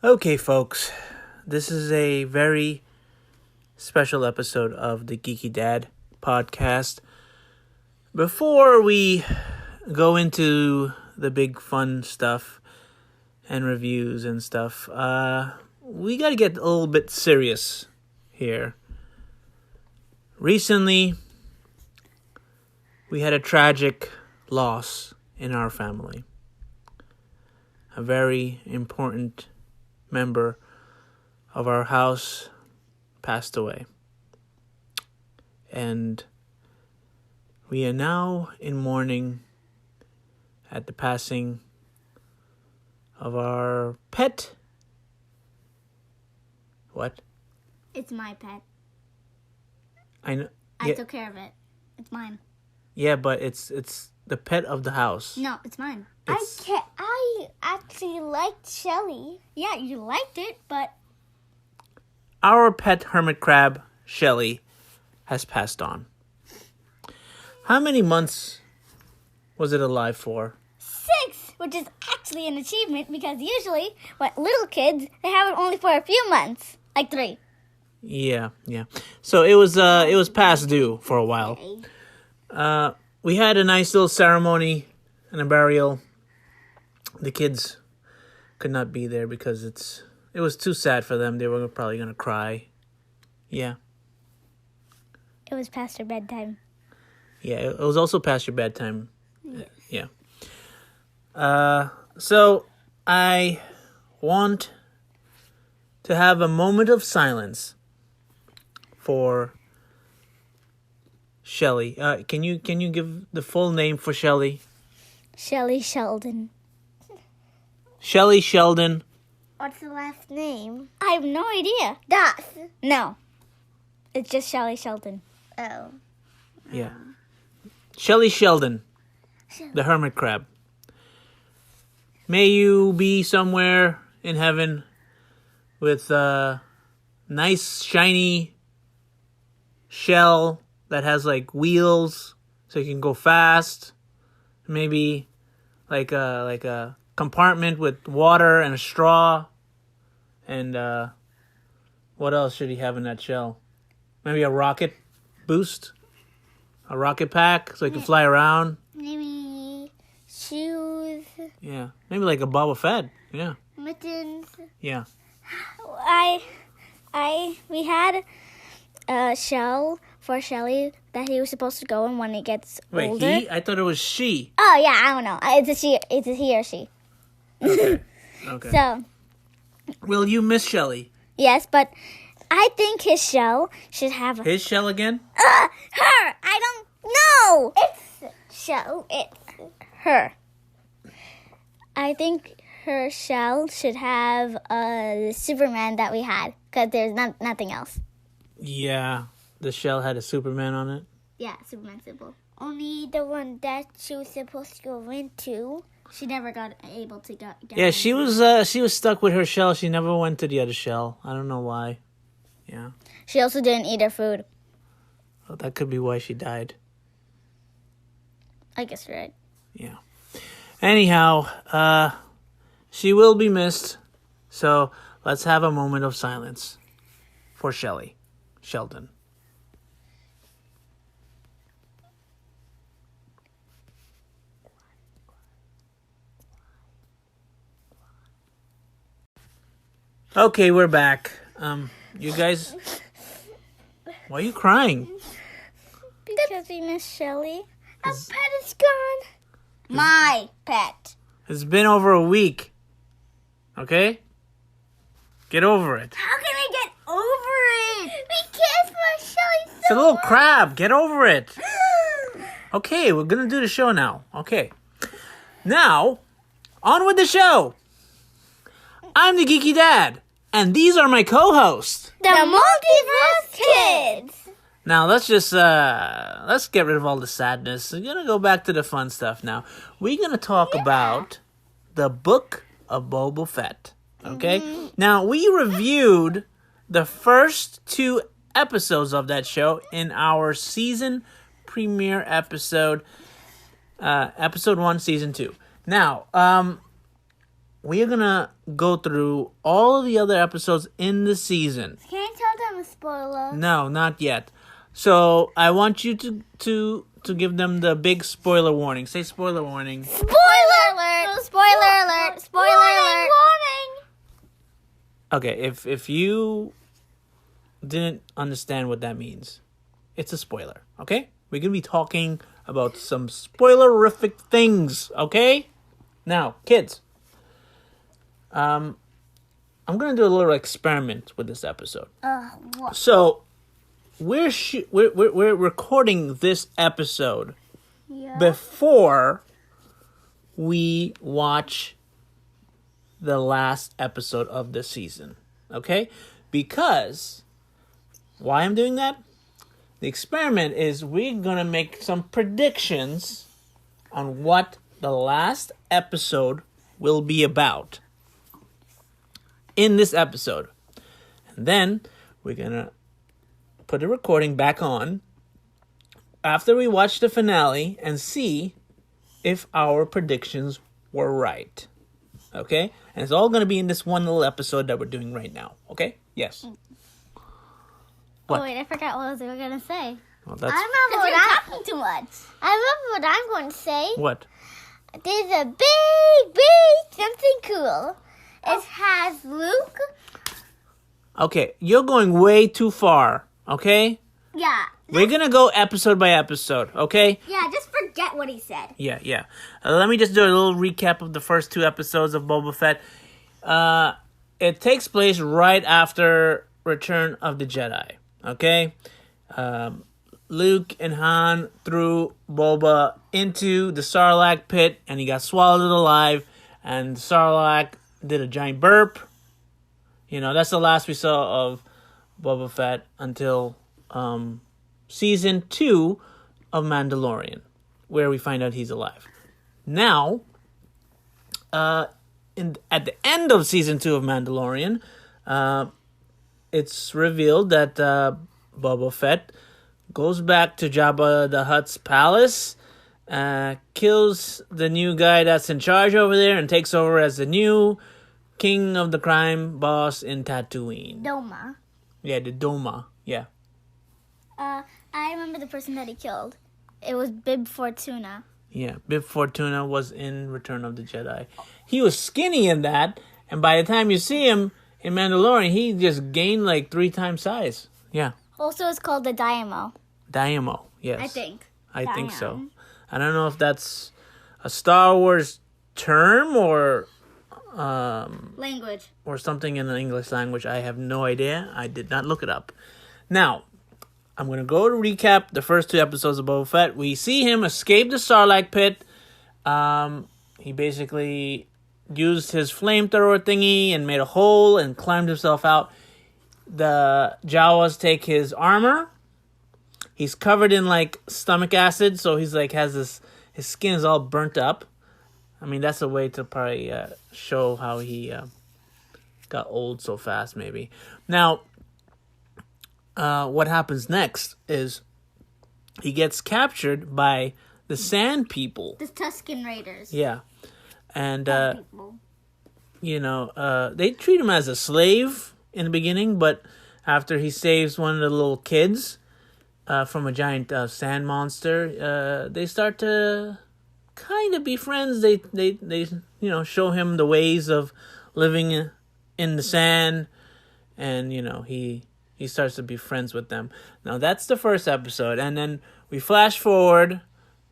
Okay, folks, this is a very special episode of the Geeky Dad Podcast. Before we go into the big fun stuff and reviews and stuff, we got to get a little bit serious here. Recently, we had a tragic loss in our family. A very important member of our house passed away. And we are now in mourning at the passing of our pet. What? It's my pet. I know. I took care of it. It's mine. Yeah, but it's the pet of the house. No, it's mine. I actually liked Shelly. Yeah, you liked it, but... Our pet hermit crab, Shelly, has passed on. How many months was it alive for? 6, which is actually an achievement because usually, when little kids, they have it only for a few months. Like 3. Yeah. So it was past due for a while. We had a nice little ceremony and a burial. The kids could not be there because it was too sad for them. They were probably going to cry. Yeah. It was past their bedtime. Yeah, it was also past your bedtime. Yes. Yeah. So I want to have a moment of silence for Shelly. Can you give the full name for Shelly? Shelly Sheldon. Shelly Sheldon. What's the last name? I have no idea. Das. No. It's just Shelly Sheldon. Oh. Yeah. Shelly Sheldon, the hermit crab. May you be somewhere in heaven with a nice shiny shell that has like wheels so you can go fast. Maybe like a compartment with water and a straw. And what else should he have in that shell? Maybe a rocket boost? A rocket pack so he can fly around? Maybe shoes, Yeah. Maybe like a Boba Fett. Yeah. mittens. Yeah. We had a shell for Shelly that he was supposed to go in when he gets Wait, older. he? I thought it was she. Oh yeah, I don't know. It's a he or she. Okay. So Will you miss Shelly? yes, but I think his shell should have His shell again? her. I don't know. It's shell. It's her. I think her shell should have the Superman that we had because there's nothing else. Yeah. The shell had a Superman on it. Yeah, Superman symbol. Only the one that she was supposed to go into. She never got able to get. Yeah, she was stuck with her shell. She never went to the other shell. I don't know why. Yeah. She also didn't eat her food. Well, that could be why she died. I guess you're right. Yeah. Anyhow, she will be missed. So let's have a moment of silence for Shelly Sheldon. Okay, we're back. You guys, why are you crying? Because we miss Shelly. Our pet is gone. My pet. It's been over a week. Okay? Get over it. How can I get over it? We cared for Shelly It's a little crab. Get over it. Okay, we're going to do the show now. Okay. Now, on with the show. I'm the Geeky Dad, and these are my co-hosts. The Multiverse Kids. Now, let's get rid of all the sadness. We're going to go back to the fun stuff now. We're going to talk about the Book of Boba Fett. Okay? Mm-hmm. Now, we reviewed the first 2 episodes of that show in our season premiere episode, episode 1, season 2. Now, we are gonna go through all of the other episodes in the season. Can I tell them a spoiler? No, not yet. So I want you to give them the big spoiler warning. Say spoiler warning. Spoiler alert! Spoiler alert! Spoiler alert! Warning! Okay, if you didn't understand what that means, it's a spoiler, okay? We're going to be talking about some spoilerific things, okay? Now, kids, I'm going to do a little experiment with this episode. What? So, we're recording this episode before we watch the last episode of the season, okay? Because why I'm doing that? The experiment is we're going to make some predictions on what the last episode will be about in this episode. And then we're going to put the recording back on after we watch the finale and see if our predictions were right. Okay? And it's all going to be in this one little episode that we're doing right now. Okay? Yes. What? Oh, wait, I forgot what we were going to say. Well, that's... I remember You're talking too much. I remember what I'm going to say. What? There's a big something cool. It has Luke. Okay, you're going way too far. Okay? Yeah. We're going to go episode by episode. Okay? Yeah, just forget what he said. Yeah. Let me just do a little recap of the first 2 episodes of Boba Fett. It takes place right after Return of the Jedi. Okay? Luke and Han threw Boba into the Sarlacc pit, and he got swallowed alive, and the Sarlacc did a giant burp. You know, that's the last we saw of Boba Fett until season 2 of Mandalorian, where we find out he's alive. Now, at the end of season 2 of Mandalorian, it's revealed that Boba Fett goes back to Jabba the Hutt's palace, kills the new guy that's in charge over there, and takes over as the new king of the crime boss in Tatooine. Doma. Yeah, the Doma. Yeah. I remember the person that he killed. It was Bib Fortuna. Yeah, Bib Fortuna was in Return of the Jedi. He was skinny in that, and by the time you see him in Mandalorian, he just gained like 3 times size. Yeah. Also, it's called the Daimao. Daimao, yes. I think. I think so. I don't know if that's a Star Wars term or Language. or something in the English language. I have no idea. I did not look it up. Now, I'm going to go to recap the first 2 episodes of Boba Fett. We see him escape the Sarlacc pit. He basically used his flamethrower thingy and made a hole and climbed himself out. The Jawas take his armor. He's covered in like stomach acid, so he's like his skin is all burnt up. I mean, that's a way to probably show how he got old so fast, maybe. Now, what happens next is he gets captured by the Sand People. The Tusken Raiders. Yeah. And, they treat him as a slave in the beginning, but after he saves one of the little kids from a giant sand monster, they start to kind of be friends. They show him the ways of living in the sand, and, he starts to be friends with them. Now, that's the first episode, and then we flash forward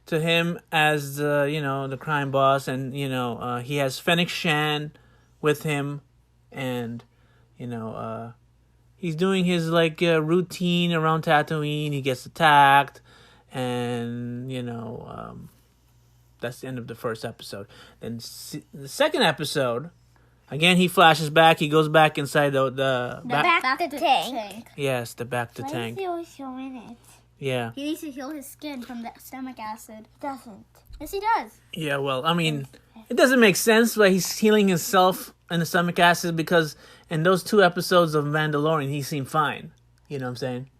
to him as the crime boss, and he has Fennec Shan with him, and he's doing his routine around Tatooine. He gets attacked, and that's the end of the first episode. Then the second episode, again, he flashes back. He goes back inside the Back to tank. Yes, the back to tank. Why is he always in it? Yeah. He needs to heal his skin from the stomach acid. Doesn't. Yes, he does. Yeah, well, I mean, it doesn't make sense why he's healing himself in the stomach acid, because in those 2 episodes of Mandalorian, he seemed fine. You know what I'm saying?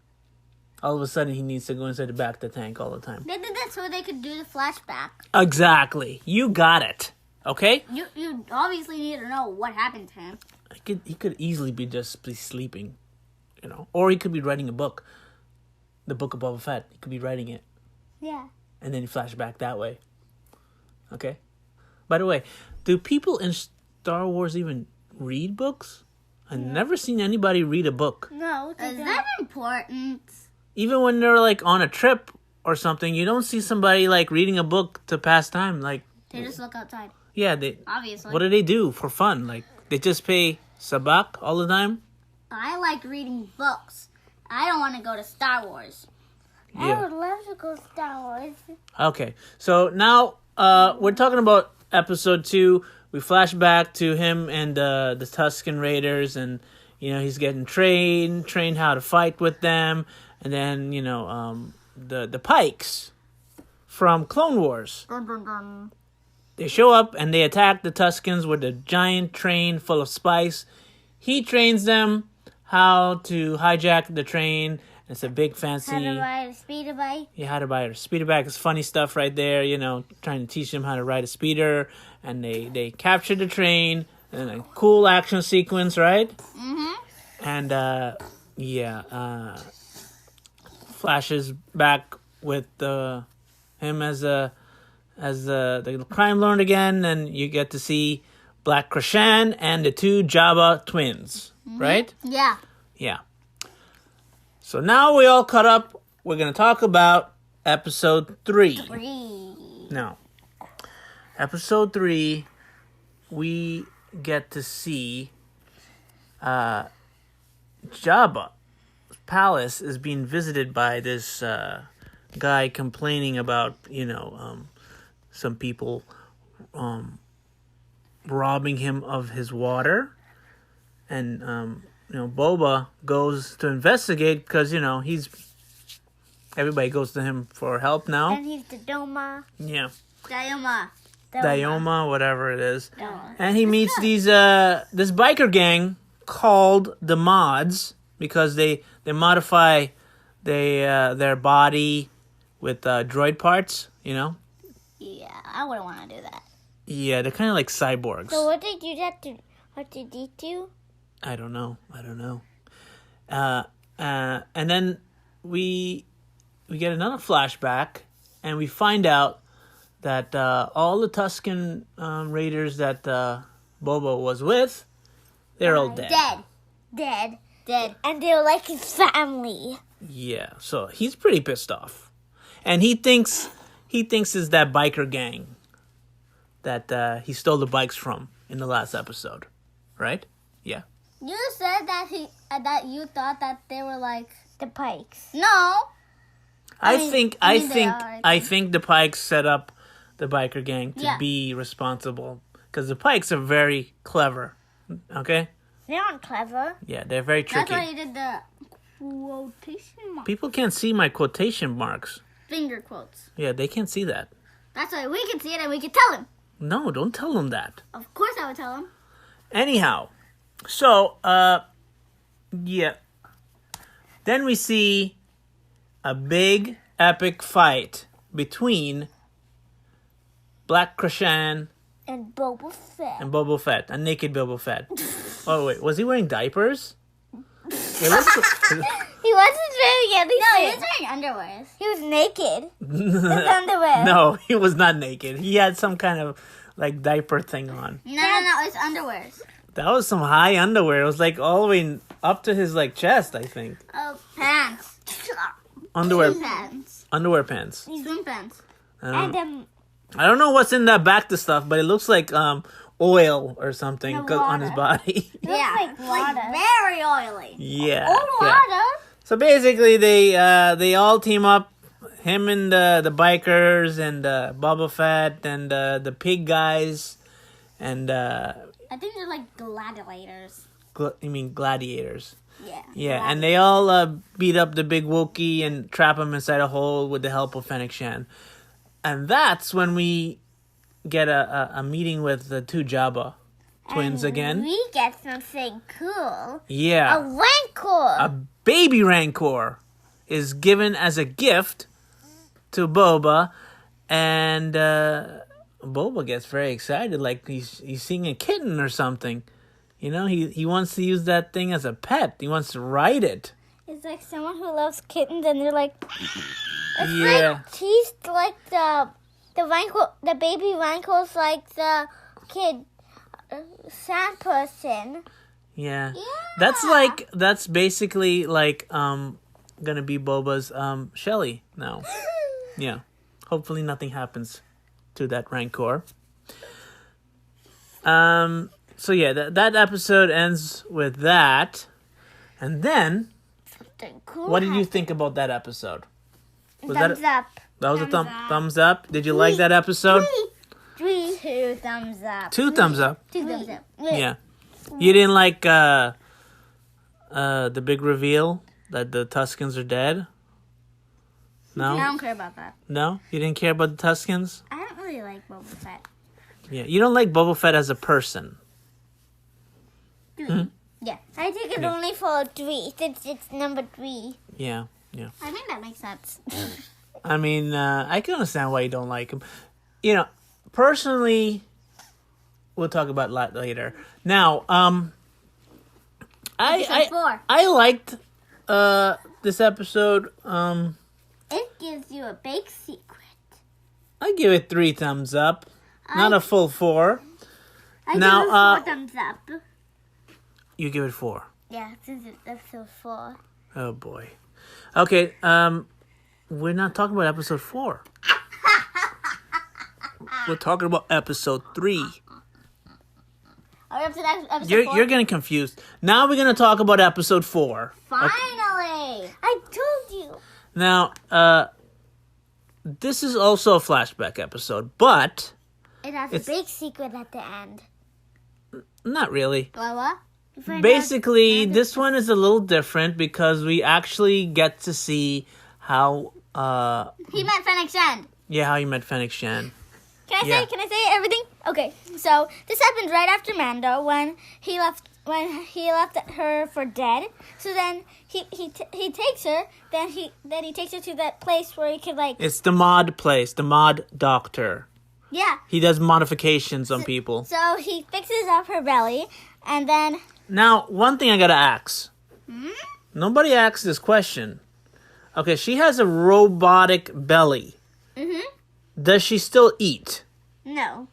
All of a sudden, he needs to go inside the back of the tank all the time. They did that so they could do the flashback. Exactly. You got it. Okay? You obviously need to know what happened to him. He could easily be sleeping, or he could be writing a book, the Book of Boba Fett. He could be writing it, Yeah. and then you flash back that way. Okay. By the way, do people in Star Wars even read books? I've never seen anybody read a book. No. Is that important? Even when they're like on a trip or something, you don't see somebody like reading a book to pass time. Like, They just look outside. yeah, Obviously. what do they do for fun? Like, they just pay sabak all the time? I like reading books. I don't want to go to Star Wars. I Yeah. would love to go Star Wars. Okay, so now we're talking about episode 2. We flash back to him and the Tusken Raiders, and he's getting trained how to fight with them, and then the Pikes from Clone Wars. Dun, dun, dun. They show up and they attack the Tuskens with a giant train full of spice. He trains them how to hijack the train. It's a big fancy. How to ride a speeder bike. Yeah, how to ride a speeder bike is funny stuff right there. Trying to teach them how to ride a speeder, and they capture the train. And a cool action sequence, right? Mm-hmm. And flashes back with him as the crime lord again, and you get to see Black Krrsantan and the 2 Jabba twins, right? Yeah. Yeah. So now we all caught up. We're going to talk about episode 3. Now, episode 3, we get to see Jabba's palace is being visited by this guy complaining about, some people robbing him of his water. And, Boba goes to investigate because, everybody goes to him for help now. And he's the Doma. Yeah. Dioma. Whatever it is. Doma. And he meets these this biker gang called the Mods because they modify their body with droid parts, Yeah, I wouldn't want to do that. Yeah, they're kind of like cyborgs. So what did you have to? What did you do? I don't know. And then we get another flashback, and we find out that all the Tusken Raiders that Boba was with, they're all dead. Dead. And they were like his family. Yeah, so he's pretty pissed off, and he thinks it's that biker gang that he stole the bikes from in the last episode, right? Yeah. You said that you thought that they were like The Pikes. no. I mean, think they are, I think the Pikes set up the biker gang to Yeah. be responsible because the Pikes are very clever. Okay? They aren't clever. Yeah, they're very That's tricky. why you did the quotation mark. People can't see my quotation marks. Finger quotes. Yeah, they can't see that. That's why we can see it and we can tell him. No, don't tell them that. Of course I would tell him. Anyhow, so yeah. Then we see a big epic fight between Black Krrsantan And Boba Fett. and Boba Fett, a naked Boba Fett. Oh wait, was he wearing diapers? It looks- He wasn't wearing anything. No, he was wearing underwears. He was naked. His underwear. No, he was not naked. He had some kind of like diaper thing on. No, it's underwears. That was some high underwear. It was like all the way up to his like chest, I think. Oh, pants. Underwear Swim pants. pants. Swim pants. And I don't know what's in that back to stuff, but it looks like oil or something The on his body. Yeah, like water. very oily. Yeah. Oh, yeah. water. So basically, they all team up. Him and the bikers and Boba Fett and the pig guys and I think they're like gladiators. you mean gladiators? Yeah. Yeah, and they all beat up the big Wookiee and trap him inside a hole with the help of Fennec Shan. And that's when we get a meeting with the 2 Jabba twins again. we get something cool. Yeah. A rancor. A baby Rancor is given as a gift to Boba, and Boba gets very excited, like he's seeing a kitten or something. You know, he wants to use that thing as a pet. He wants to ride it. It's like someone who loves kittens, and they're like, it's Yeah. like he's like the baby Rancor like the kid sand person. Yeah. Yeah. That's basically like gonna be Boba's Shelly now. Yeah. Hopefully nothing happens to that Rancor. So yeah, that episode ends with that. And then Cool. what did you think about that episode? Thumbs up. That was a thumbs up. Did you like that episode? 2 thumbs up. 2 thumbs up. 2 thumbs up. Yeah. You didn't like the big reveal that the Tuskens are dead? No? I don't care about that. No? You didn't care about the Tuskens? I don't really like Boba Fett. Yeah. You don't like Boba Fett as a person. Yeah, I take it only for 3 since it's number 3. Yeah. I think that makes sense. I mean, I can understand why you don't like him. You know, personally, we'll talk about that later. Now, Episode 4. I liked this episode. It gives you a big secret. I give it 3 thumbs up, not a full 4. I Now, give it 4 thumbs up. You give it 4. Yeah, since it's episode 4. Oh boy. Okay, we're not talking about episode 4. We're talking about episode 3. Are we up to episode 4? You're getting confused. Now we're gonna talk about episode 4. Finally! I told you. Now, this is also a flashback episode, but It has a big secret at the end. not really. What? Basically, this one is a little different because we actually get to see how He met Fennec Shand. how you met Fennec Shand. Can Yeah. I say everything? Okay, so this happened right after Mando when he left her for dead. So then he takes her. Then he takes her to that place where he could like. It's the mod place, the mod doctor. Yeah. He does modifications on people. So he fixes up her belly, and then. Now, one thing I gotta ask. Nobody asked this question. Okay, she has a robotic belly. Does she still eat? No.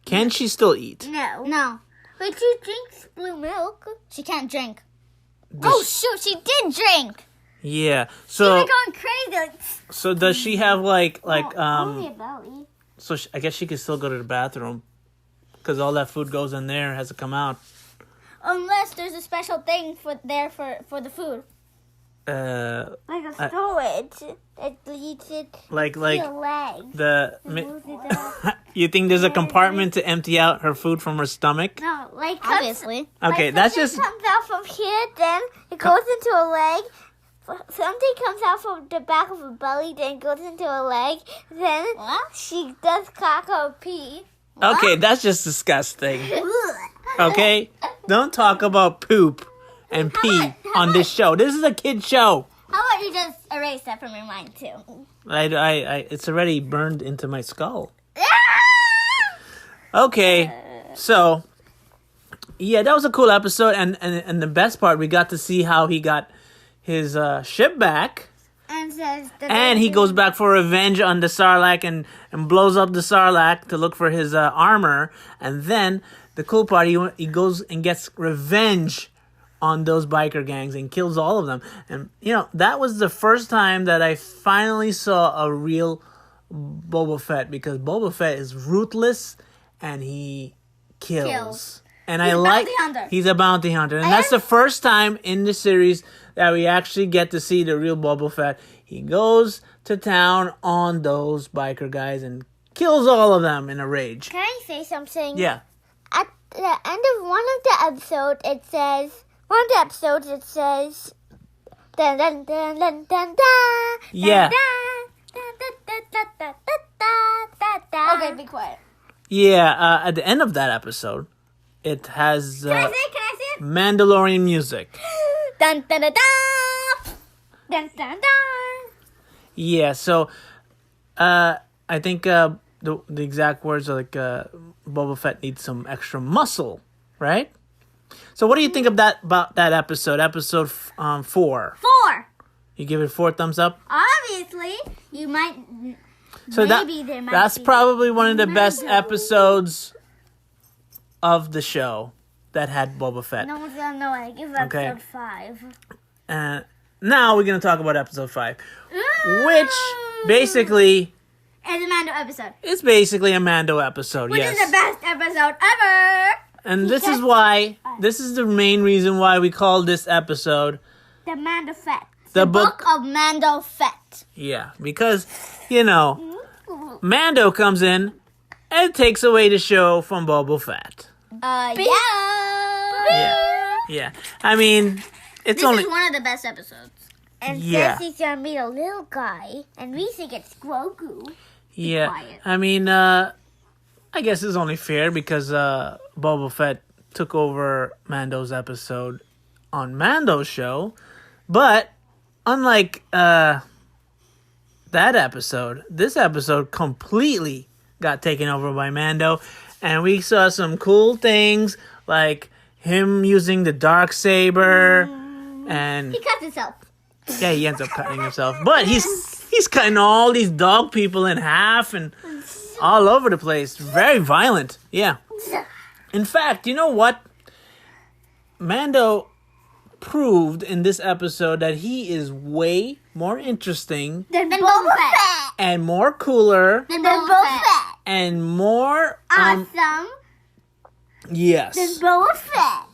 Can she still eat? No. But she drinks blue milk. She can't drink. Oh shoot! She did drink. Yeah. She So was going crazy. Like, so does she have like only a belly. So I guess she could still go to the bathroom because all that food goes in there, has to come out. Unless there's a special thing for the food. Like a storage that leads it Like to your legs. Moves it up. You think there's a compartment to empty out her food from her stomach? No, like Obviously. Okay, like that's something just comes out from here, then it goes into a leg. Something comes out from the back of her belly, then goes into a leg. Then she does cock or pee. okay. That's just disgusting. Okay, don't talk about poop and pee on this show. This is a kid show. How about you just erase that from your mind too? It's already burned into my skull. Okay, so yeah, that was a cool episode, and the best part, we got to see how he got his ship back, And says and he goes back for revenge on the Sarlacc and blows up the Sarlacc to look for his armor, and then the cool part, he goes and gets revenge on those biker gangs and kills all of them. And you know, that was the first time that I finally saw a real Boba Fett, because Boba Fett is ruthless and he kills. And He's I a like bounty hunter. he's a bounty hunter, and that's the first time in the series that we actually get to see the real Boba Fett. He goes to town on those biker guys and kills all of them in a rage. Can I say something? Yeah. At the end of one of the episodes, it says, dun dun dun dun dun dun. Yeah. Okay, be quiet. Yeah, at the end of that episode, it has Can I say it? Mandalorian music. Dun dun dun dun. Dun dun dun. Yeah, so I think the exact words are like Boba Fett needs some extra muscle, right? So what do you think of that about that episode? Episode 4. 4. You give it 4 thumbs up? Obviously, you might. So maybe there might that's be probably one of the best Mando. episodes of the show that had Boba Fett. No one's gonna know. I give episode 5. And now we're going to talk about episode 5, Ooh. which basically It's a Mando episode. is basically a Mando episode. Which yes. is the best episode ever. And this is the main reason why we call this episode The Mando Fett. The The Book- Book of Mando Fett. Yeah, because, Mando comes in and takes away the show from Boba Fett. Yeah. I mean, it's This only... is one of the best episodes. And Yeah. Cersei's gonna meet a little guy, and we think it's Grogu. Yeah, quiet. I mean, I guess it's only fair because Boba Fett took over Mando's episode on Mando's show. But unlike that episode, this episode completely got taken over by Mando. And we saw some cool things like him using the Darksaber. And He cuts himself. yeah, he ends up cutting himself. But he's cutting all these dog people in half and all over the place. Very violent. Yeah. In fact, you know what? Mando proved in this episode that he is way more interesting Then Boba Fett. and more cooler Then Boba Fett. and more Awesome. yes, Then Boba Fett.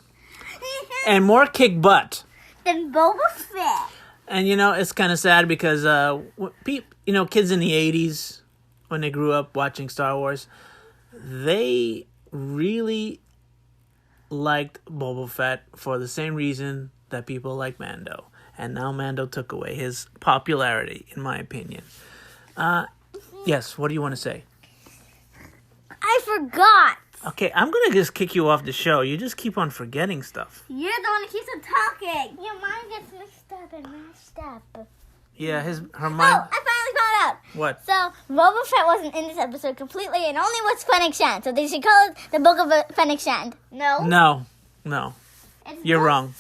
and more kick butt. Then Boba Fett. And it's kind of sad because kids in the 80s when they grew up watching Star Wars, they really liked Boba Fett for the same reason that people like Mando. And now Mando took away his popularity, in my opinion. Yes, what do you want to say? I forgot. Okay, I'm going to just kick you off the show. You just keep on forgetting stuff. You're the one who keeps on talking. Your mind gets mixed up and mashed up. Yeah, her Oh, mind... I finally found out. What? So, Boba Fett wasn't in this episode completely and only was Fennec Shand. So they should call it the Book of Fennec Shand. No? No. It's You're wrong.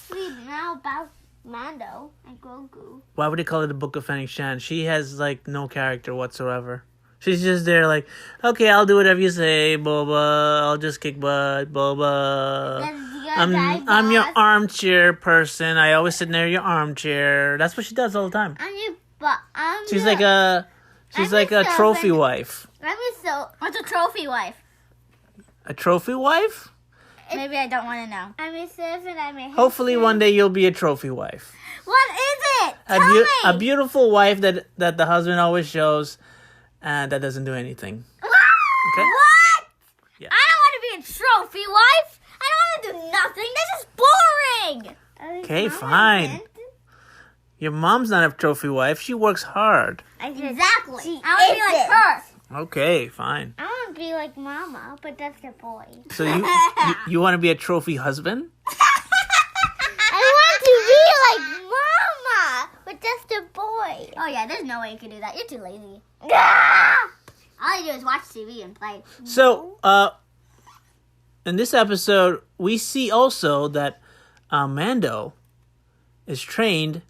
Now about Mando and Grogu. Why would they call it the Book of Fennec Shand? She has, no character whatsoever. She's just there okay, I'll do whatever you say, Boba. I'll just kick butt, Boba. I'm your armchair person. I always sit near your armchair. That's what she does all the time. She's like a trophy wife. What's a trophy wife? A trophy wife? Maybe I don't want to know. I'm a servant. Hopefully one day you'll be a trophy wife. What is it? A beautiful wife that the husband always shows and that doesn't do anything. Okay? What? Yeah. I don't want to be a trophy wife. I don't want to do nothing. That's just boring. Okay, fine. Your mom's not a trophy wife. She works hard. Exactly. I want to be like her. Okay, fine. I want to be like Mama, but that's the boy. So you want to be a trophy husband? I want to be like Mama, but that's the boy. Oh yeah, there's no way you can do that. You're too lazy. All you do is watch TV and play. So, in this episode, we see also that Mando is trained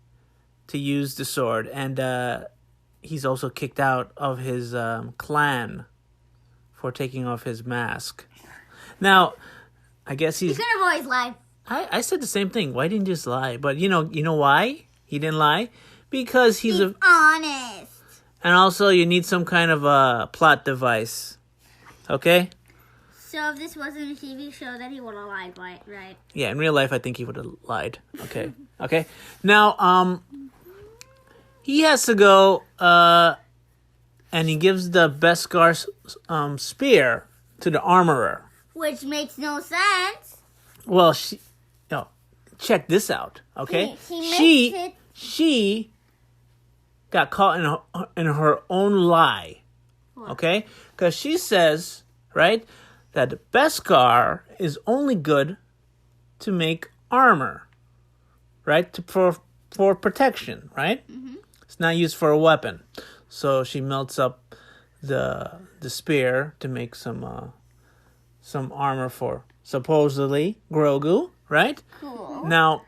to use the sword, and he's also kicked out of his clan for taking off his mask. Now, I guess You could have always lied. I said the same thing. Why didn't you just lie? But you know why he didn't lie? Because he's honest. and also you need some kind of a plot device. Okay? So if this wasn't a TV show, then he would have lied, right? Yeah, in real life I think he would have lied. Okay. Okay. Now, he has to go and he gives the Beskar spear to the armorer. Which makes no sense. Well, check this out, okay? She got caught in her own lie, okay? Because she says, right, that the Beskar is only good to make armor, right? For protection, right? Mm-hmm. It's not used for a weapon. So she melts up the spear to make some armor for supposedly Grogu, right? Cool. Now,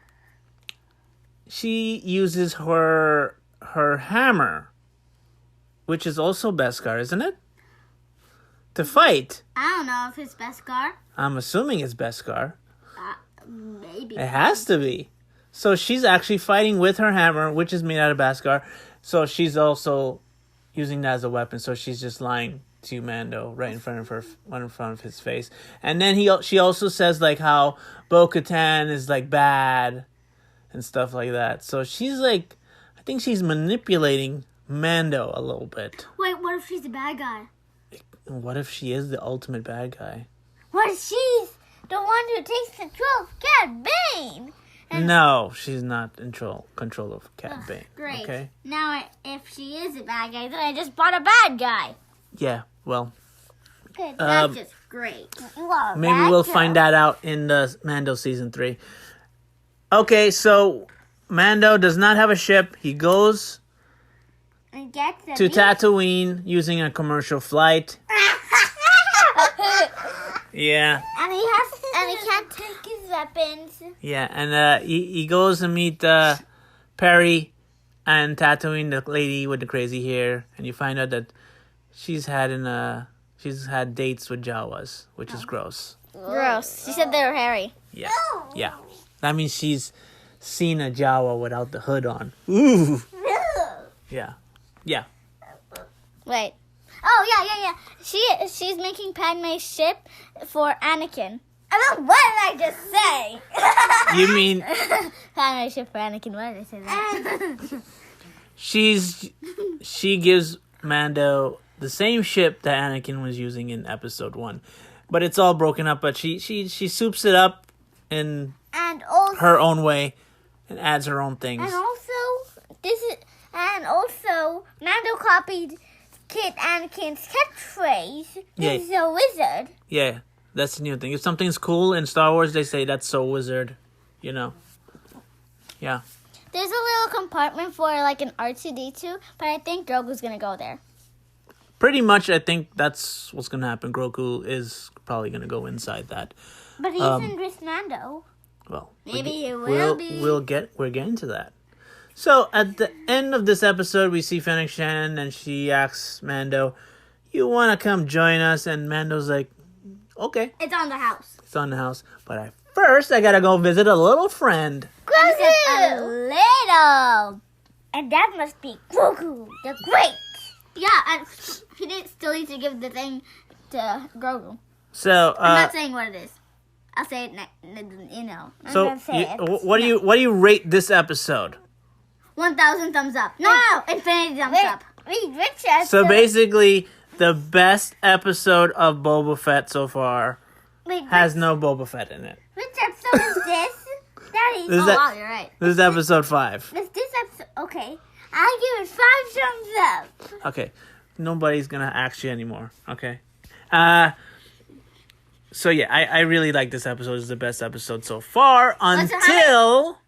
she uses her hammer, which is also Beskar, isn't it? To fight. I don't know if it's Beskar. I'm assuming it's Beskar. Maybe. It has to be. So she's actually fighting with her hammer, which is made out of Beskar. So she's also using that as a weapon. So she's just lying to Mando right in front of his face. And then she also says like how Bo-Katan is like bad and stuff like that. So she's like, I think she's manipulating Mando a little bit. Wait, what if she's the bad guy? What if she is the ultimate bad guy? What if she's the one who takes control of Cad Bane? No, she's not in control of Cad Bane. Great. Okay? Now, if she is a bad guy, then I just bought a bad guy. Yeah, well, Good. That's just great. maybe we'll find that out in the Mando season 3. Okay, so Mando does not have a ship. He goes And gets the to Tatooine using a commercial flight. Yeah, And he can't take his weapons. yeah, and he goes to meet Perry and Tatooine, the lady with the crazy hair, and you find out that she's had dates with Jawas, which is gross. Gross. She said they were hairy. Yeah, yeah. That means she's seen a Jawa without the hood on. Ooh. Yeah, yeah. Wait. Oh, yeah. She's making Padme's ship for Anakin. I don't know, what did I just say? You mean Padme's ship for Anakin. What did I say that? she gives Mando the same ship that Anakin was using in episode 1. But it's all broken up, but she soups it up in her own way and adds her own things. And also Mando copied Kid Anakin's catchphrase. Yeah. He's a wizard. Yeah, that's the new thing. If something's cool in Star Wars, they say that's so wizard, you know. Yeah. There's a little compartment for like an R2-D2, but I think Grogu's gonna go there. Pretty much, I think that's what's going to happen. Grogu is probably going to go inside that. But he isn't with Mando. Well, Maybe he will be. We're getting to that. So, at the end of this episode, we see Fennec Shan, and she asks Mando, "You want to come join us?" And Mando's like, "Okay." It's on the house. It's on the house. But first, I got to go visit a little friend. Grogu! A little. And that must be Grogu, the Great. Yeah, and he still needs to give the thing to Grogu. So, I'm not saying what it is. I'll say it, you know. What do you rate this episode? 1,000 thumbs up. No, infinity thumbs up. Richard. So basically, the best episode of Boba Fett so far has no Boba Fett in it. Which episode is this? Daddy. Wow, you're right. This is episode 5. This episode, okay. I'll give it 5 thumbs up. Okay. Nobody's gonna ask you anymore. Okay. So yeah, I really like this episode. It's the best episode so far until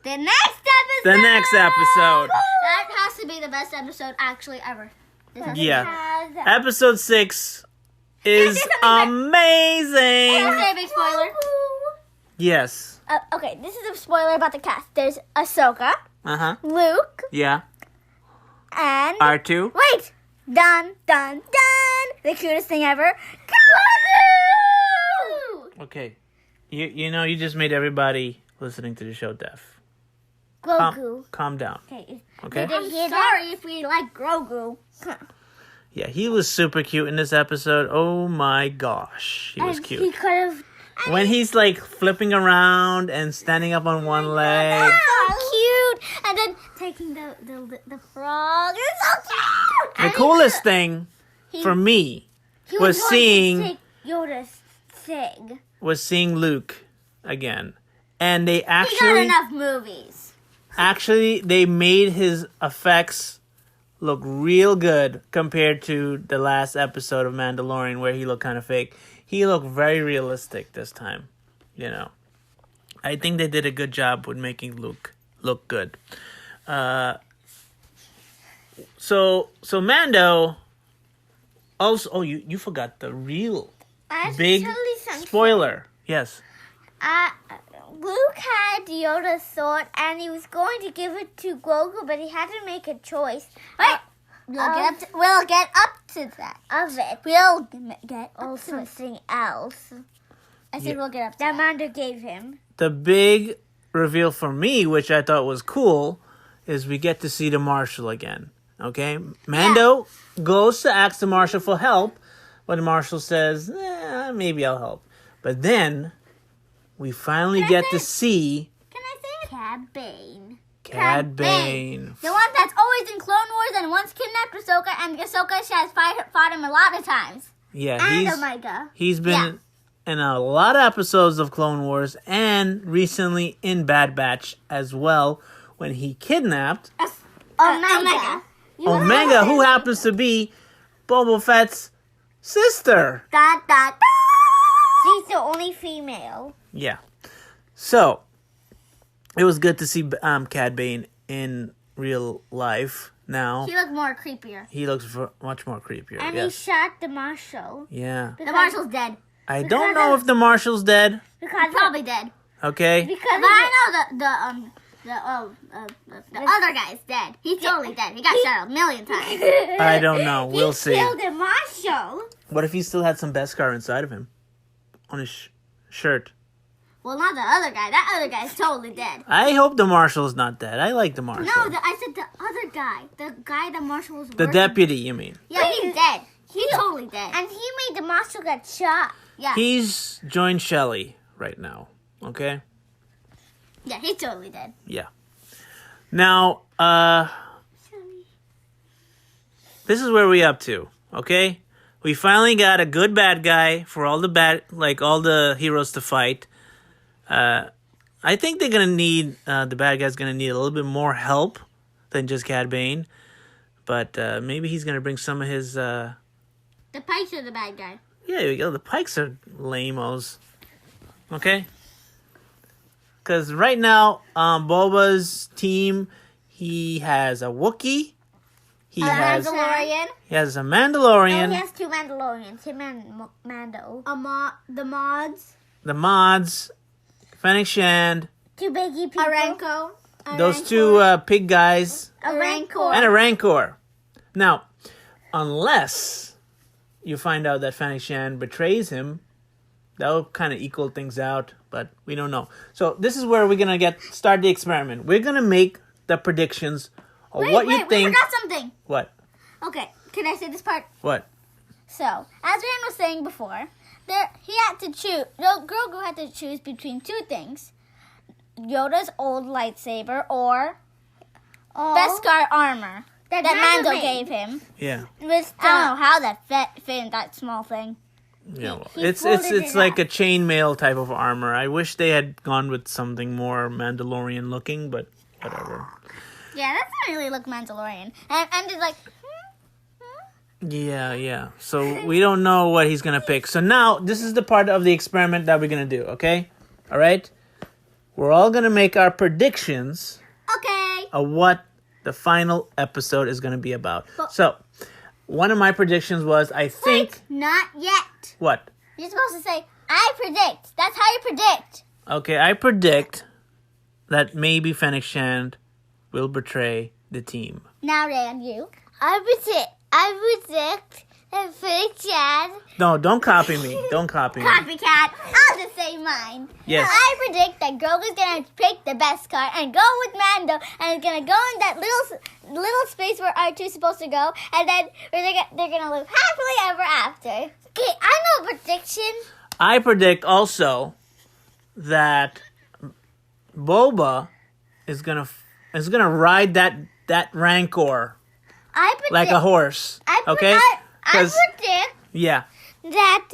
the next episode. That has to be the best episode actually ever. Yeah. Episode 6 is amazing. Can I say a big spoiler? Yes. Okay, this is a spoiler about the cast. There's Ahsoka. Luke. Yeah. And R2. Wait. Dun, dun, dun. The cutest thing ever. Grogu! Okay. You know, you just made everybody listening to the show deaf. Grogu. Calm down. Okay? I'm sorry if we like Grogu. Yeah, he was super cute in this episode. Oh my gosh. He was cute. He could have... When he's like flipping around and standing up on one leg. So cute. And then taking the frog. It's so cute. The coolest thing for me was seeing Yoda's thing. Was seeing Luke again. And they He actually got enough movies. Actually, they made his effects look real good compared to the last episode of Mandalorian where he looked kind of fake. He looked very realistic this time, you know. I think they did a good job with making Luke look good. So Mando Also, you forgot the real I big tell you something. spoiler. Yes. Luke had Yoda's sword, and he was going to give it to Grogu, but he had to make a choice. Wait. We'll get up to that. Of it. We'll get Or up to it. something else I said Yeah. we'll get up to that that. Mando gave him. The big reveal for me, which I thought was cool, is we get to see the Marshal again. Okay? Mando goes to ask the Marshal for help, but the Marshal says, maybe I'll help. But then, we finally get to see Can I say it? Cad Bane. Cad Bane. The one that's always in Clone Wars and once kidnapped Ahsoka, and Ahsoka has fought him a lot of times. Yeah, And he's Omega. been in a lot of episodes of Clone Wars and recently in Bad Batch as well when he kidnapped Omega. Omega, who happens to be Boba Fett's sister. Dot, dot. She's the only female. Yeah. So, it was good to see Cad Bane in real life now. He looked more creepier. He looks much more creepier. And he Yes. shot the Marshal. Yeah. The Marshal's dead. I don't know if the Marshal's dead. He's probably dead. Okay. But I know the other guy's dead. He's totally dead. He got shot a million times. I don't know. We'll see. Killed the Marshal. What if he still had some Beskar inside of him? On his shirt. Well, not the other guy. That other guy's totally dead. I hope the Marshal's not dead. I like the Marshal. No, I said the other guy. The guy the Marshal was The working. deputy, you mean? Yeah, he's dead. He's totally dead. And he made the Marshal get shot. Yeah. He's joined Shelley right now. Okay? Yeah, he's totally dead. Yeah. Now, this is where we up to, okay? We finally got a good bad guy for all the heroes to fight. I think they're gonna need the bad guy's gonna need a little bit more help than just Cad Bane, but maybe he's gonna bring some of his. The Pikes are the bad guy. Yeah, you go. The Pikes are lame-os. Okay? Because right now, Boba's team, he has a Wookiee. He has a Mandalorian. He has two Mandalorians. Him and Mando. The mods. The mods, Fennec Shand, Two biggie people. Aranko. those two pig guys, A Rancor. and a Rancor. Now, unless you find out that Fennec Shand betrays him, that'll kind of equal things out, but we don't know. So this is where we're going to start the experiment. We're going to make the predictions of what you think. We forgot something. What? Okay, can I say this part? What? So, as Ryan was saying before, he had to choose. Grogu had to choose between two things: Yoda's old lightsaber or Beskar armor that Mando gave him. Yeah. I don't know how that fit in that small thing. Yeah, well, He it's folded it's it like up. a chainmail type of armor. I wish they had gone with something more Mandalorian looking, but whatever. Yeah, that doesn't really look Mandalorian. And it's like, Yeah. So we don't know what he's gonna pick. So now this is the part of the experiment that we're gonna do. Okay, all right. We're all gonna make our predictions okay. of what the final episode is gonna be about. So one of my predictions was I think Not yet. what? You're supposed to say, I predict. That's how you predict. Okay, I predict that maybe Fennec Shand will betray the team. Now, Rand, you. I predict that Fennec Shand. No, don't copy me. Don't copy me. Copycat. I'll just say mine. Yes. I predict that Grogu's gonna pick the best car and go with Mando, and he's gonna go in that little space where R2's supposed to go, and then they're gonna live happily ever after. Okay, I know a prediction. I predict also that Boba is gonna ride that Rancor I predict. like a horse. Okay? I 'Cause- predict yeah. that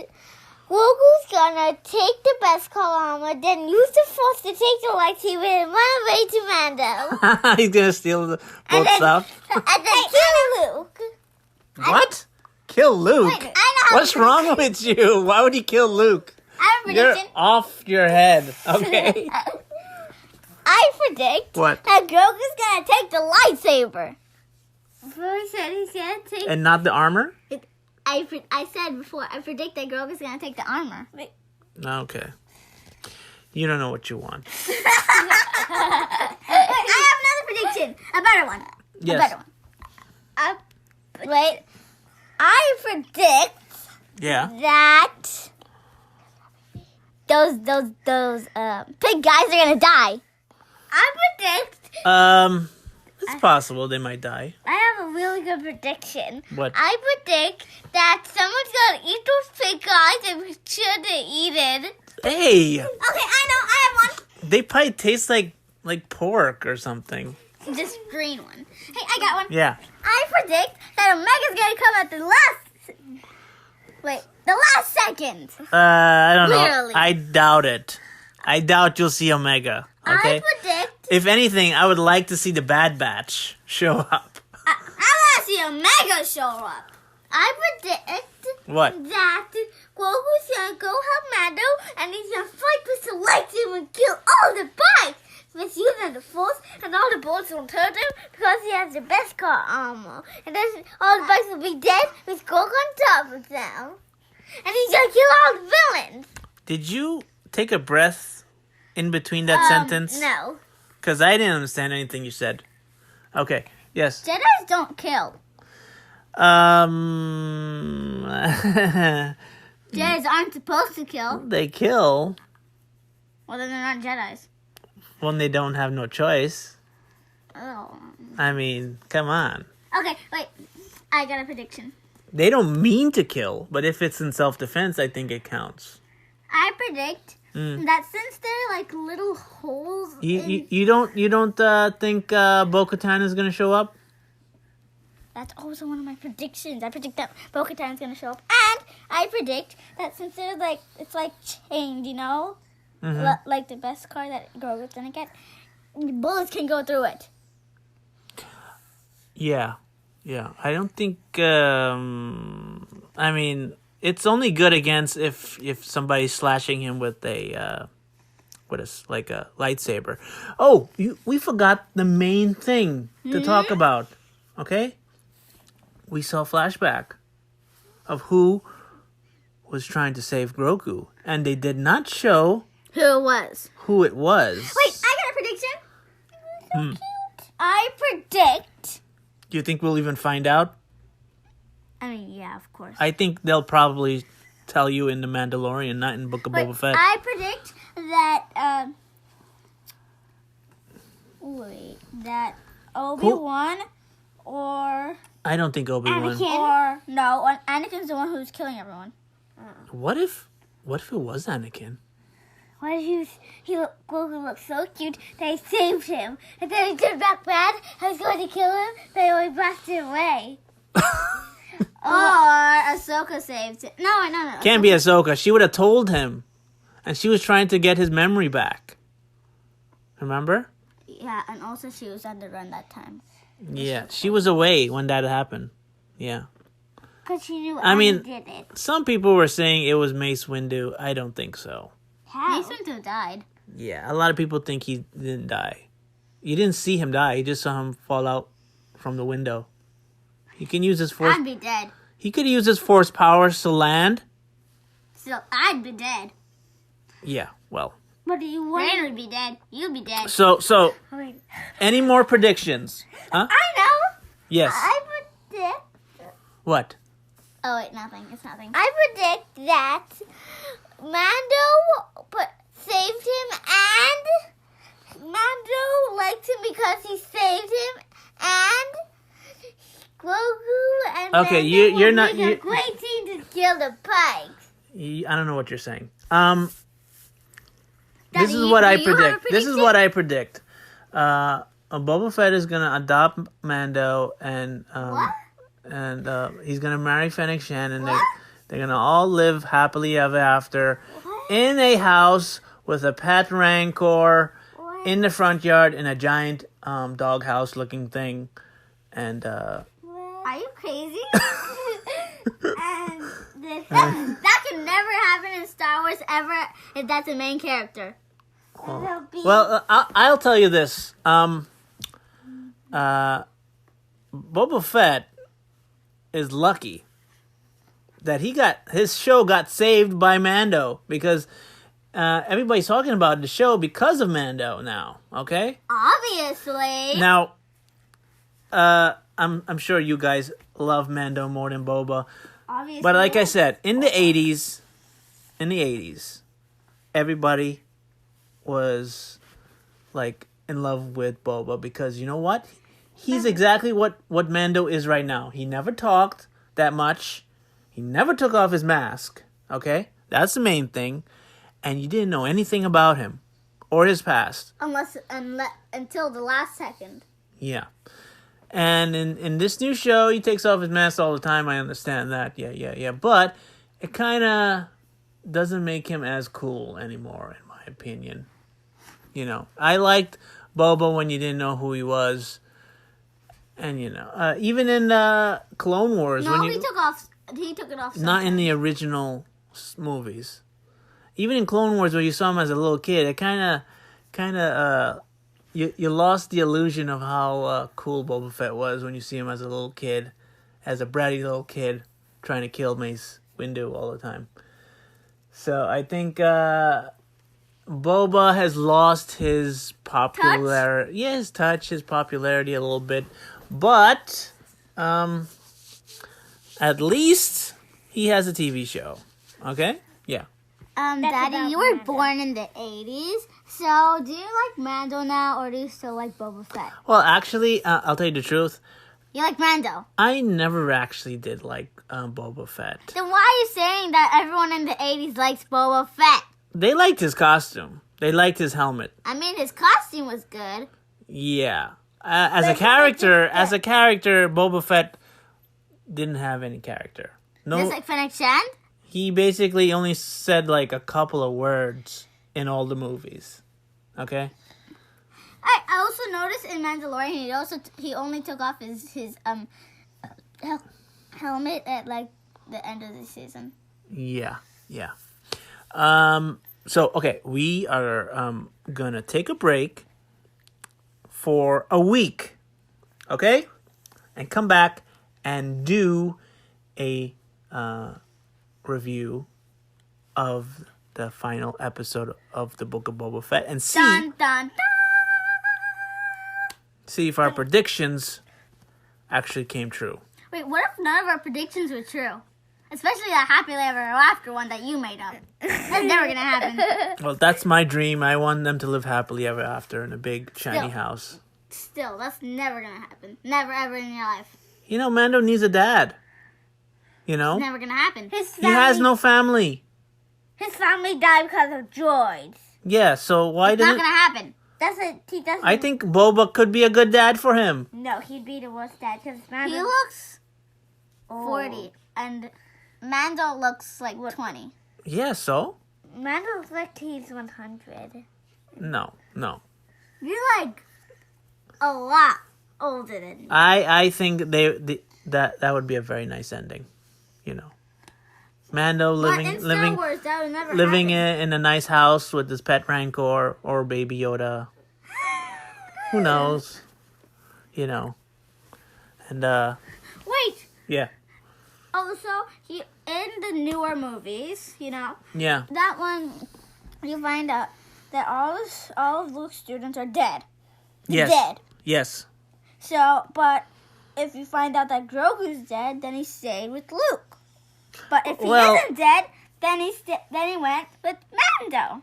Grogu's gonna take the Beskar armor, then use the Force to take the lightsaber and run away to Mando. He's gonna steal both And then- stuff. and then kill Luke. What? Kill Luke? I know how What's wrong with you? Why would he kill Luke? I have a You're prediction. off your head. Okay. I predict What? that Grogu's gonna take the lightsaber. He said he's gonna take. And not the armor? I said before, I predict that Grogu's gonna take the armor. Okay. You don't know what you want. I have another prediction. A better one. Yes. A better one. Wait. I predict that those pig guys are gonna die. I predict. It's possible they might die. I have a really good prediction. What? I predict that someone's gonna eat those pig guys and we shouldn't eat it. Hey! Okay, I know. I have one. They probably taste like pork or something. This green one. Hey, I got one. Yeah. I predict that Omega's gonna come at the last second. I don't know. Literally. I doubt it. I doubt you'll see Omega. Okay. I predict. If anything, I would like to see the Bad Batch show up. I want to see Omega show up. I predict What? that Grogu's gonna go help Mando and he's gonna fight with the lightning and kill all the bikes with using the Force, and all the bullets will hurt him because he has the best car armor. And then all the bikes will be dead with Grogu on top of them. And he's gonna kill all the villains. Did you take a breath in between that sentence? No. Because I didn't understand anything you said. Okay. Yes. Jedis don't kill. Jedis aren't supposed to kill. They kill Well, then they're not Jedis. when they don't have no choice. Oh. I mean, come on. Okay, wait. I got a prediction. They don't mean to kill, but if it's in self-defense, I think it counts. I predict that since they're like little holes. You don't think Bo-Katan is gonna show up? That's also one of my predictions. I predict that Bo-Katan is gonna show up, and I predict that since they're like it's like chained, you know, like the best car that Grogu's gonna get, bullets can go through it. Yeah. I don't think. I mean, it's only good against if somebody's slashing him with a like a lightsaber. Oh, we forgot the main thing to talk about. Okay, we saw a flashback of who was trying to save Grogu, and they did not show Who it was? who it was. Wait, I got a prediction. So cute. I predict. Do you think we'll even find out? I mean, yeah, of course. I think they'll probably tell you in The Mandalorian, not in Book of Boba Fett. I predict that that Obi-Wan or I don't think Obi-Wan. Anakin's the one who's killing everyone. What if it was Anakin? What if Grogu looked so cute that he saved him, and then he turned back bad and was going to kill him, but he blasted away. Or Ahsoka saved him. No. Can't be Ahsoka. She would have told him. And she was trying to get his memory back. Remember? Yeah, and also she was on the run that time. Yeah, she was away when that happened. Yeah. Because she knew did it. Some people were saying it was Mace Windu. I don't think so. How? Mace Windu died. Yeah, a lot of people think he didn't die. You didn't see him die. You just saw him fall out from the window. He can use his force. I'd be dead. He could use his force powers to land. So I'd be dead. Yeah, well. But you wouldn't. Rain would be dead. You'd be dead. So, any more predictions? Huh? I know. Yes. I predict. What? Oh wait, nothing. It's nothing. I predict that Mando saved him, and Mando liked him because he saved him, and Grogu and Okay, Mando you're would not. make a great team to kill the pikes. I don't know what you're saying. Daddy, This is what I do you have a predict. This is prediction? what I predict. Boba Fett is gonna adopt Mando, and he's gonna marry Fennec Shan, and they're gonna all live happily ever after in a house with a pet Rancor in the front yard in a giant doghouse looking thing, and Are you crazy? And that can never happen in Star Wars ever if that's a main character. well, I'll tell you this. Boba Fett is lucky that his show got saved by Mando because everybody's talking about the show because of Mando now. Okay, Obviously. now I'm sure you guys love Mando more than Boba, Obviously. but like I said, in the 80s, everybody was like in love with Boba because you know what? He's exactly what Mando is right now. He never talked that much. He never took off his mask. Okay? That's the main thing. And you didn't know anything about him or his past. Until the last second. Yeah. And in this new show, he takes off his mask all the time. I understand that. Yeah. But it kind of doesn't make him as cool anymore, in my opinion. You know, I liked Boba when you didn't know who he was. And, you know, even in Clone Wars. No, he took it off. Not in the original movies. Even in Clone Wars, where you saw him as a little kid, it kind of, you lost the illusion of how cool Boba Fett was when you see him as a little kid, as a bratty little kid trying to kill Mace Windu all the time. So I think Boba has lost his popularity. Yeah, his touch, his popularity a little bit. But at least he has a TV show. Okay? Yeah. Daddy, you were born in the 80s, so do you like Mando now, or do you still like Boba Fett? Well, actually, I'll tell you the truth. You like Mando. I never actually did like Boba Fett. Then why are you saying that everyone in the 80s likes Boba Fett? They liked his costume. They liked his helmet. I mean, his costume was good. Yeah. As a character, Boba Fett didn't have any character. No, Just like Fennec Shand? he basically only said like a couple of words in all the movies. Okay? I also noticed in Mandalorian he only took off his helmet at like the end of the season. Yeah. So okay, we are gonna take a break for a week, okay, and come back and do a review of the final episode of the Book of Boba Fett and Dun, dun, dun. see if our predictions actually came true. Wait, what if none of our predictions were true? Especially that happily ever after one that you made up. That's never gonna happen. Well, that's my dream. I want them to live happily ever after in a big shiny Still. house. Still, that's never gonna happen. Never ever in your life. You know, Mando needs a dad. You know? Never gonna happen. He has no family. His family died because of droids. Yeah, so why It's not didn't... gonna happen. He doesn't. I think Boba could be a good dad for him. No, he'd be the worst dad because he looks 40 and Mando looks like 20. Yeah, so? Mando looks like he's 100. No. You're like a lot older than me. I think that would be a very nice ending. You know, Mando living in Star Wars, that would never living happen. in a nice house with his pet Rancor or Baby Yoda. Who knows? You know, and Wait. yeah, Also, in the newer movies, yeah. that one, you find out that all of Luke's students are dead. Yes. Dead. Yes. So, but if you find out that Grogu's dead, then he stayed with Luke. But if he isn't dead, then he went with Mando.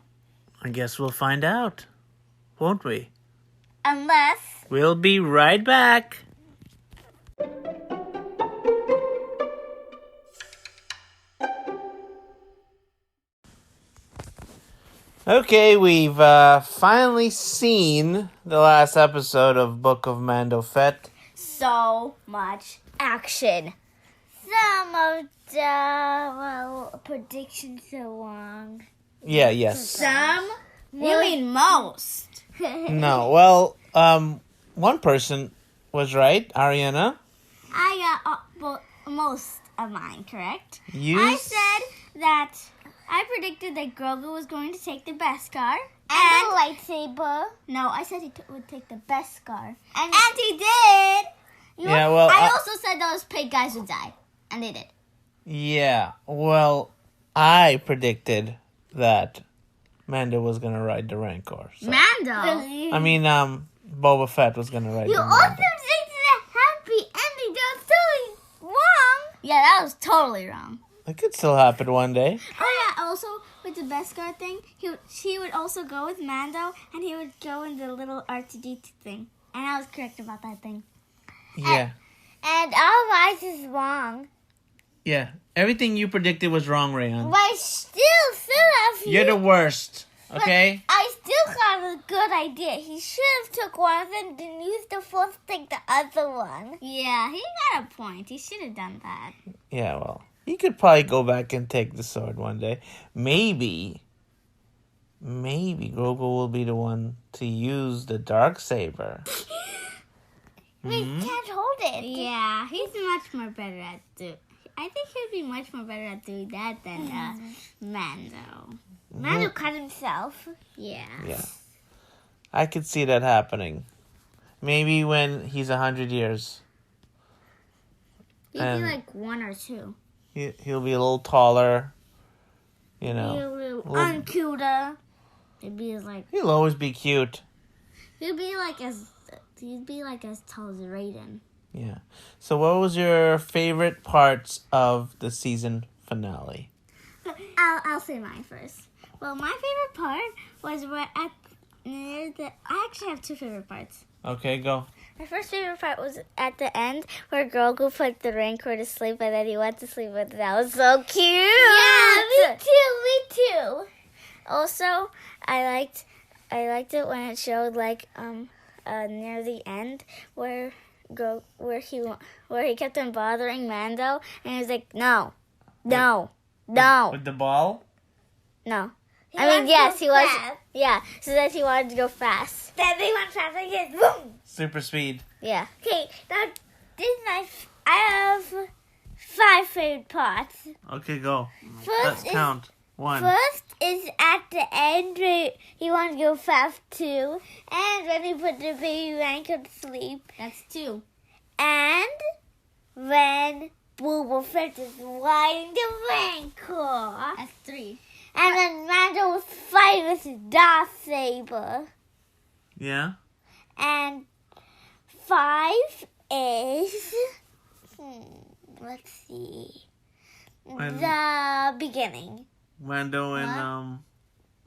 I guess we'll find out, won't we? Unless... We'll be right back. Okay, we've finally seen the last episode of Book of Mando Fett. So much action. Some of the predictions so long. Yeah, yes. Some? You mean most. No, well, one person was right, Ariana. I got most of mine correct. You said that I predicted that Grogu was going to take the Beskar. And the lightsaber. No, I said he would take the Beskar. And he did! Yeah, well, I also said those pig guys would die. And they did. Yeah, well, I predicted that Mando was going to ride the Rancor. So. Mando. I mean, Boba Fett was going to ride You the also Mando. predicted a happy ending. That's totally wrong. Yeah, that was totally wrong. It could still happen one day. Oh yeah, also with the Beskar thing, he would also go with Mando, and he would go in the little R2D2 thing. And I was correct about that thing. Yeah. And all lies is wrong. Yeah. Everything you predicted was wrong, Rayan. But I still have You're the worst, okay? I still got a good idea. He should have took one of them and used the Force to take the other one. Yeah, he got a point. He should have done that. Yeah, well, he could probably go back and take the sword one day. Maybe Grogu will be the one to use the Darksaber. We can't hold it. Yeah, he's much more better at doing. I think he'd be much more better at doing that than Mando. Mando cut himself. Yeah. Yeah. I could see that happening. Maybe when he's 100 years. He'd And- be like 1 or 2. He'll be a little taller, you He'd know. be a little Well- uncuter. He'd be like He'll always be cute. he'd be like as tall as Raiden. Yeah. So what was your favorite parts of the season finale? I'll say mine first. Well, my favorite part was I actually have 2 favorite parts. Okay, go. My first favorite part was at the end where Grogu put the Rancor to sleep and then he went to sleep with it. That was so cute. Yeah, me too. Also, I liked it when it showed like near the end where he kept on bothering Mando and he was like no. With the ball? No. He I mean, wants yes, to he go was. fast. Yeah, so that he wanted to go fast. Then they went fast like this. Boom. Super speed. Yeah. Okay, now I have 5 favorite parts. Okay, go. First Let's is count. 1. First is at the end where he wants to go fast too, and when he put the baby Rancor to sleep, That's 2. and when Boba Fett is riding the Rancor, That's 3. and then Mando was fighting with his Darksaber, Yeah? and 5 is let's see, When- the beginning. Mando and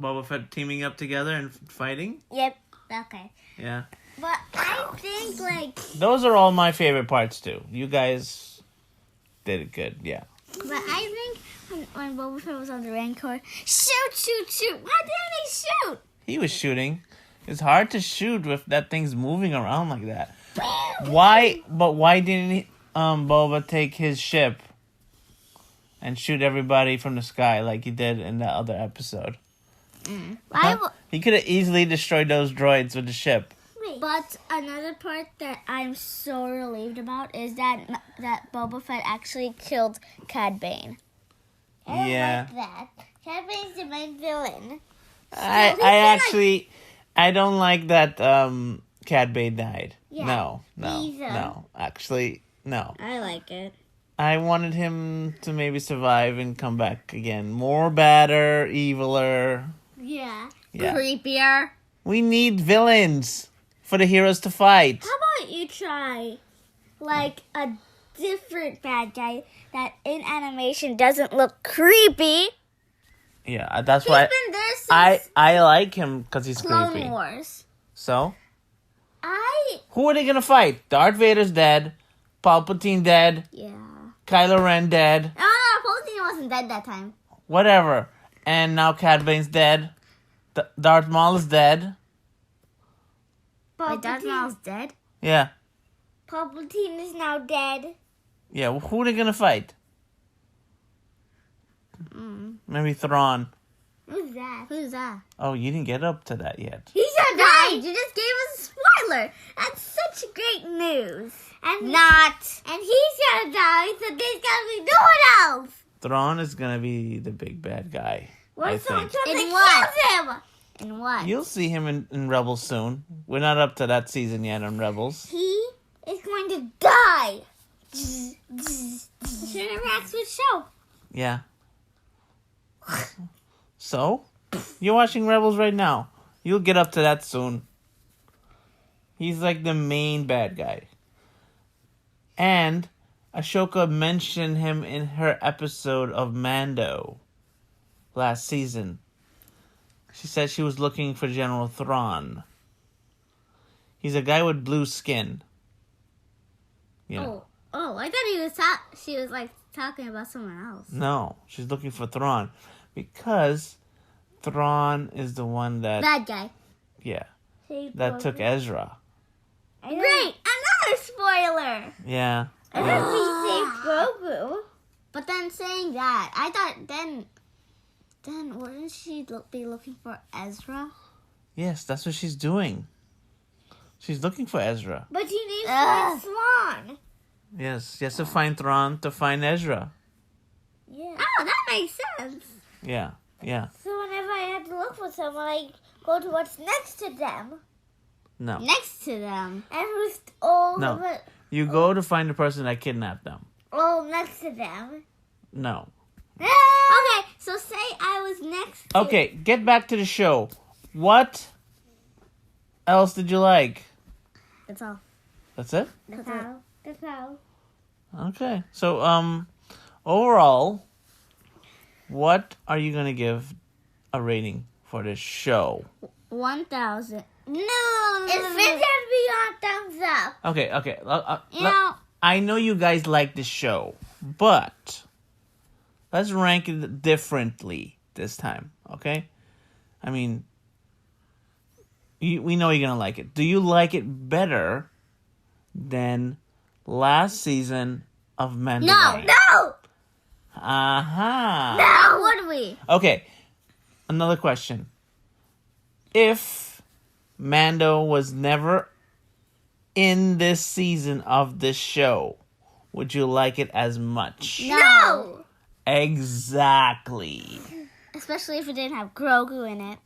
Boba Fett teaming up together and fighting? Yep. Okay. Yeah. But I think like Those are all my favorite parts too. You guys did it good, yeah. But I think when Boba Fett was on the Rancor, shoot! Why didn't he shoot? He was shooting. It's hard to shoot with that thing's moving around like that. Why didn't he, Boba take his ship and shoot everybody from the sky like he did in that other episode? He could have easily destroyed those droids with the ship. But another part that I'm so relieved about is that Boba Fett actually killed Cad Bane. I don't Yeah. like that. Cad Bane's the main villain. I don't like that Cad Bane died. Yeah, No. either. No. Actually, no. I like it. I wanted him to maybe survive and come back again. More badder, eviler. Yeah. Yeah. Creepier. We need villains for the heroes to fight. How about you try, like, a different bad guy that in animation doesn't look creepy? Yeah, that's He's why been there since I like him because he's Clone creepy. Wars. So, who are they gonna fight? Darth Vader's dead. Palpatine dead. Yeah. Kylo Ren dead. Oh, no, Palpatine wasn't dead that time. Whatever. And now Cad Bane's dead. Darth Maul is dead. Wait, Darth Maul's dead? Yeah. Palpatine is now dead. Yeah, well, who are they gonna fight? Maybe Thrawn. Who's that? Who's that? Oh, you didn't get up to that yet. He's gonna die! You just gave us a spoiler! That's such great news. And Not. And he's gonna die, so there's gonna be no one else. Thrawn is gonna be the big bad guy. I What's someone think. trying In to what? kill him? And what? You'll see him in Rebels soon. We're not up to that season yet on Rebels. He is going to die. She never acts with show. Yeah. So? You're watching Rebels right now. You'll get up to that soon. He's like the main bad guy. And Ashoka mentioned him in her episode of Mando last season. She said she was looking for General Thrawn. He's a guy with blue skin. You know. Oh, I thought she was like talking about someone else. No, she's looking for Thrawn. Because Thrawn is the one that... Bad guy. Yeah. That took Ezra. Great! Another spoiler! Yeah. I thought he saved Grogu. But then saying that, I thought then wouldn't she be looking for Ezra? Yes, that's what she's doing. She's looking for Ezra. But she needs to find Thrawn. Yes, she has to find Thrawn to find Ezra. Yeah. Oh, that makes sense. Yeah. So whenever I have to look for someone, I go to what's next to them. No. Next to them. And who's all No. You go to find the person that kidnapped them. all next to them. No. Okay, so say I was next to... Okay, get back to the show. What else did you like? That's all. That's it? That's how. Okay. So, overall, what are you going to give a rating for this show? 1,000. No. It's been beyond thumbs up. Okay. You know... I know you guys like the show, but let's rank it differently this time, okay? I mean, we know you're going to like it. Do you like it better than last season of Mandalorian? No! Aha. How would we? Okay, another question. If Mando was never in this season of this show, would you like it as much? No. Exactly. Especially if it didn't have Grogu in it.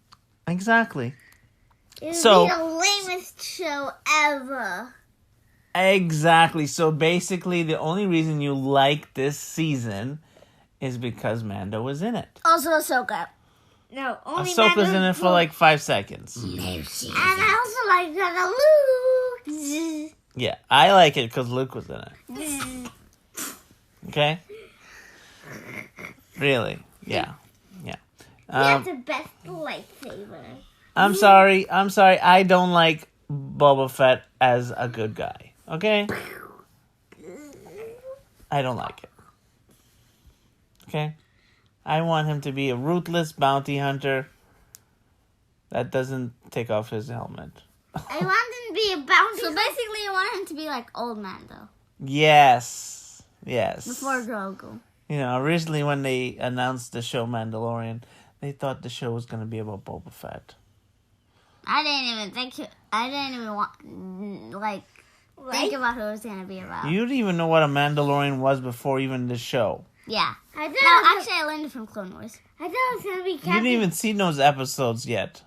Exactly. It would So- be the lamest show ever. Exactly. So basically, the only reason you like this season is because Mando was in it. Also Ahsoka. No, only Ahsoka's in it for like 5 seconds. And I also like that Luke. Yeah, I like it because Luke was in it. Okay? Really? Yeah. That's the best lightsaber. I'm sorry. I don't like Boba Fett as a good guy. Okay? I don't like it. Okay? I want him to be a ruthless bounty hunter that doesn't take off his helmet. I want him to be a bounty. So basically you want him to be like old Mando. Yes. Before Grogu. You know, originally when they announced the show Mandalorian, they thought the show was going to be about Boba Fett. I didn't even think think about who it was going to be about. You didn't even know what a Mandalorian was before even the show. Yeah. I No, thought actually I learned it from Clone Wars. it was going to be You Captain. didn't even see those episodes yet.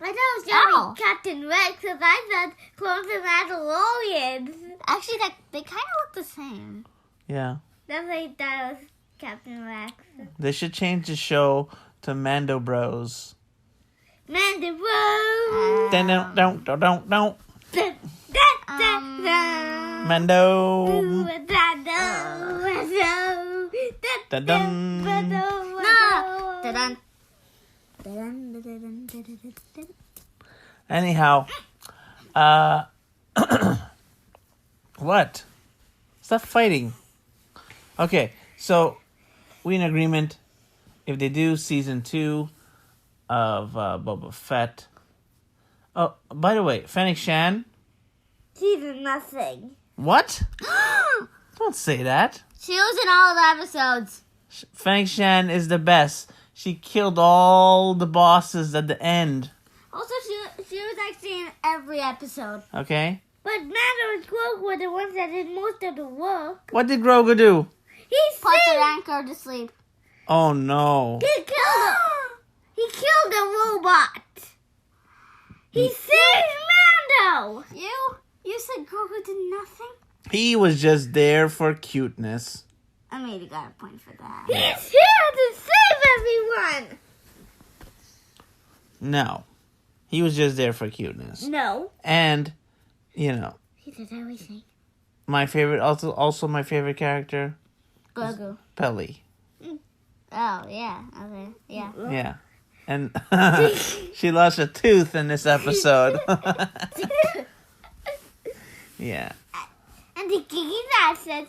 I thought it was going to Oh. be Captain Rex because I thought clones of Mandalorians. Actually, they kind of look the same. Yeah. That's why I thought it was Captain Rex. They should change the show to Mando Bros. Mandalorian. Don't. Mando. Dun-dun. Anyhow, what? Stop fighting. Okay, so we in agreement. If they do season 2 of Boba Fett. Oh, by the way, Fennec Shan. She's nothing. What? Don't say that. She was in all the episodes. Fennec Shan is the best. She killed all the bosses at the end. Also, she was actually in every episode. Okay? But Mando and Grogu were the ones that did most of the work. What did Grogu do? He Put the saved. anchor to sleep. Oh no. He killed the robot. He saved Mando. You said Grogu did nothing? He was just there for cuteness. I maybe got a point for that. He's here to save everyone. No. He was just there for cuteness. No. And, you know, He did everything. my favorite, also my favorite character, Grogu. Pelly. Oh, yeah. Okay. Yeah. Yeah. And she lost a tooth in this episode. Yeah. And the Geeky Dad says...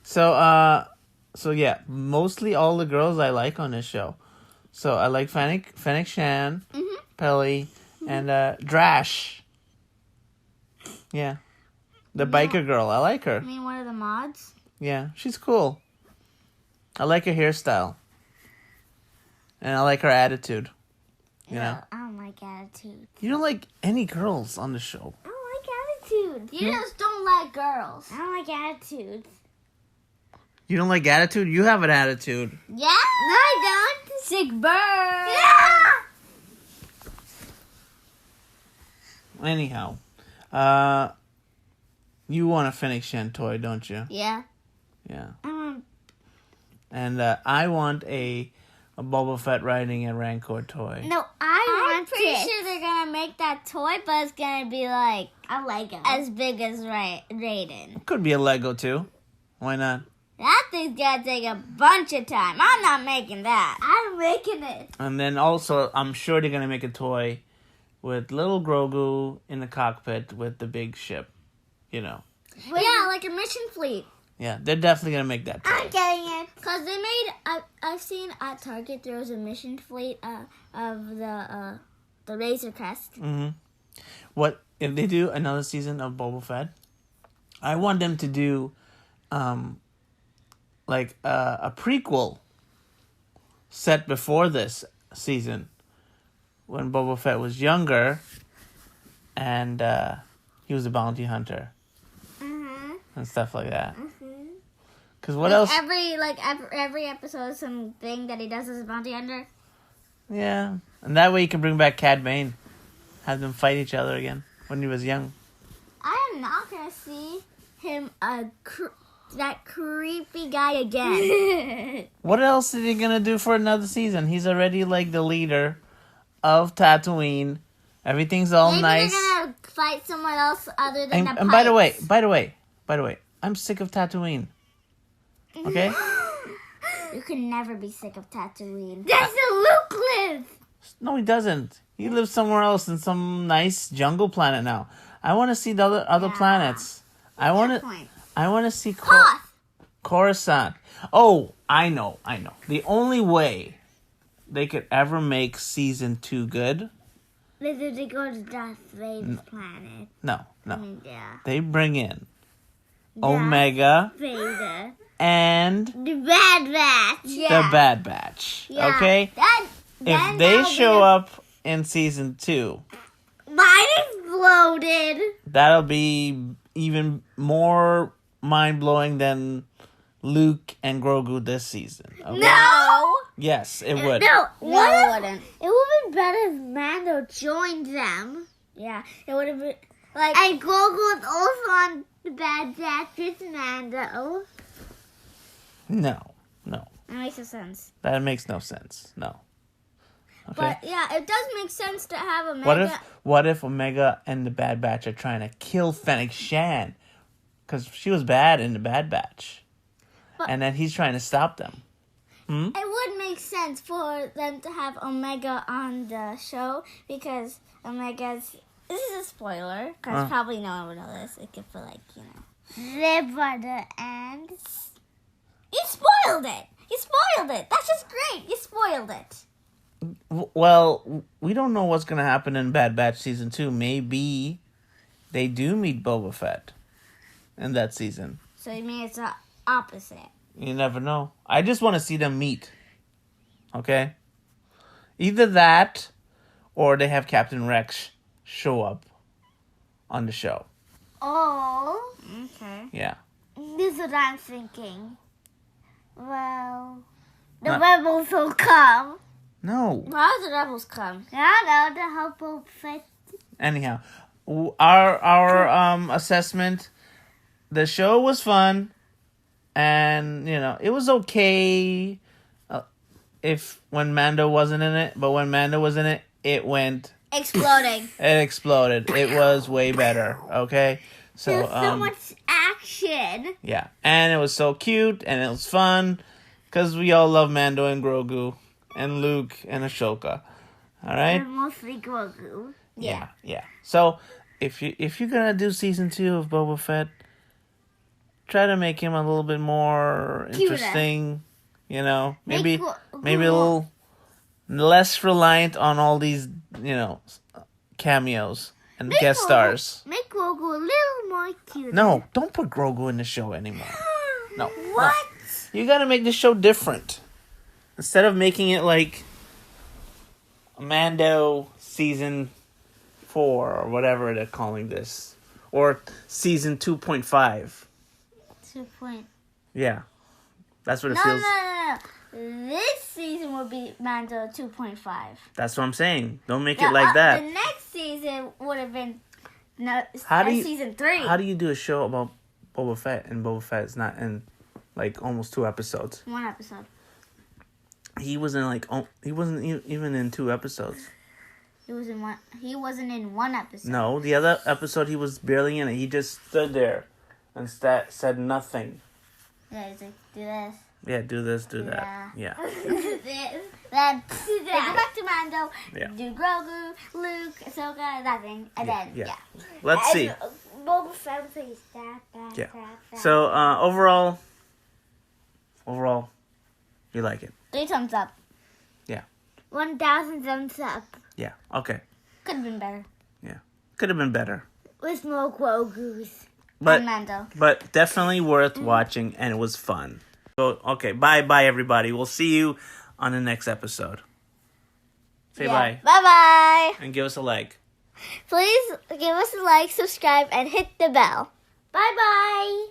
So yeah, mostly all the girls I like on this show. So I like Fennec Shan, Pelly, and Drash. Yeah. The biker girl, I like her. I mean, one of the mods? Yeah, she's cool. I like her hairstyle. And I like her attitude. You know? I don't like attitude. You don't like any girls on the show. I don't like attitude. You just don't like girls. I don't like attitudes. You don't like attitude? You have an attitude. Yeah? No, I don't. Sick bird. Yeah! Anyhow, you want a Fennec Shan toy, don't you? Yeah. Yeah. Um, And I want a Boba Fett riding a Rancor toy. no, I'm want pretty it. sure they're gonna make that toy, but it's gonna be like I like it. as big as Raiden. Could be a Lego too. Why not? That thing's gonna take a bunch of time. I'm not making that. I'm making it. And then also, I'm sure they're gonna make a toy with little Grogu in the cockpit with the big ship. You know. Yeah, like a mission fleet. Yeah, they're definitely gonna make that toy. I'm getting it. Cause they made. I've seen at Target there was a mission fleet of the Razor Crest. Mm-hmm. What if they do another season of Boba Fett? I want them to do, like a prequel set before this season, when Boba Fett was younger, and he was a bounty hunter and stuff like that. Because what else? Every episode, something that he does as a bounty hunter. Yeah, and that way you can bring back Cad Bane, have them fight each other again when he was young. I am not gonna see him that creepy guy again. What else is he gonna do for another season? He's already like the leader of Tatooine. Everything's all Maybe nice. they're gonna fight someone else other than the And by the way, I'm sick of Tatooine. Okay? You can never be sick of Tatooine. That's a Luke lives. No, he doesn't. He lives somewhere else in some nice jungle planet now. I want to see the other planets. I want to see Coruscant. Oh, I know. The only way they could ever make season 2 good. They go to Darth Vader's planet. No. Yeah. They bring in Omega Vader. and The Bad Batch. the Bad Batch. Yeah. Okay? If they show up in season 2, Mine exploded. that'll be even more mind-blowing than Luke and Grogu this season. Okay? No. Yes, it would. No. No, it wouldn't. It would have been better if Mando joined them. Yeah, it would have been like. And Grogu was also on the Bad Batch with Mando. No. That makes no sense. That makes no sense. No. Okay. But yeah, it does make sense to have Omega. What if Omega and the Bad Batch are trying to kill Fennec Shan? Because she was bad in the Bad Batch. And then he's trying to stop them. It would make sense for them to have Omega on the show because Omega's. This is a spoiler because probably no one would know this. It could feel like Their brother and... You spoiled it. That's just great. You spoiled it. Well, we don't know what's going to happen in Bad Batch Season 2. Maybe they do meet Boba Fett in that season. So you mean it's the opposite? You never know. I just want to see them meet. Okay? Either that, or they have Captain Rex show up on the show. Oh. Okay. Yeah. This is what I'm thinking. Well... The What? rebels will come. No. Why do the rebels come? I don't know, to help Boba Fett. Anyhow, our assessment, the show was fun, and it was okay. If when Mando wasn't in it, but when Mando was in it, it went exploding. It exploded. It was way better. Okay, so There's so much action. yeah, and it was so cute and it was fun because we all love Mando and Grogu and Luke and Ashoka. All right, And mostly Grogu. yeah. So if you're gonna do season 2 of Boba Fett, try to make him a little bit more interesting. Maybe a little less reliant on all these cameos and guest stars. Make Grogu a little more cute. No, don't put Grogu in the show anymore. No. What? No. You gotta make the show different. Instead of making it like Mando season 4 or whatever they're calling this. Or season 2.5. 2 point. Yeah. That's what it No. feels. This season will be Mando 2.5. That's what I'm saying. Don't make it like that. The next season would have been season 3. How do you do a show about Boba Fett and Boba Fett is not in like almost 2 episodes? 1 episode. He wasn't even in 2 episodes. He wasn't in 1 episode. No, the other episode he was barely in it. He just stood there and said nothing. Yeah, he's like, do this. Yeah, do this, do that. Yeah. Then go back to Mando. Yeah. Do Grogu, Luke, Ahsoka, nothing, and then Yeah. Let's see. Boba Fett was like, stab. Yeah. So overall, you like it? 3 thumbs up. 1,000 thumbs up. Yeah. Okay. Could have been better. Yeah. Could have been better, With more Grogu's. but And Mando. but definitely worth watching, and it was fun. So okay, bye everybody. We'll see you on the next episode. Say bye Bye-bye. and give us a like. Please give us a like, subscribe, and hit the bell. Bye-bye.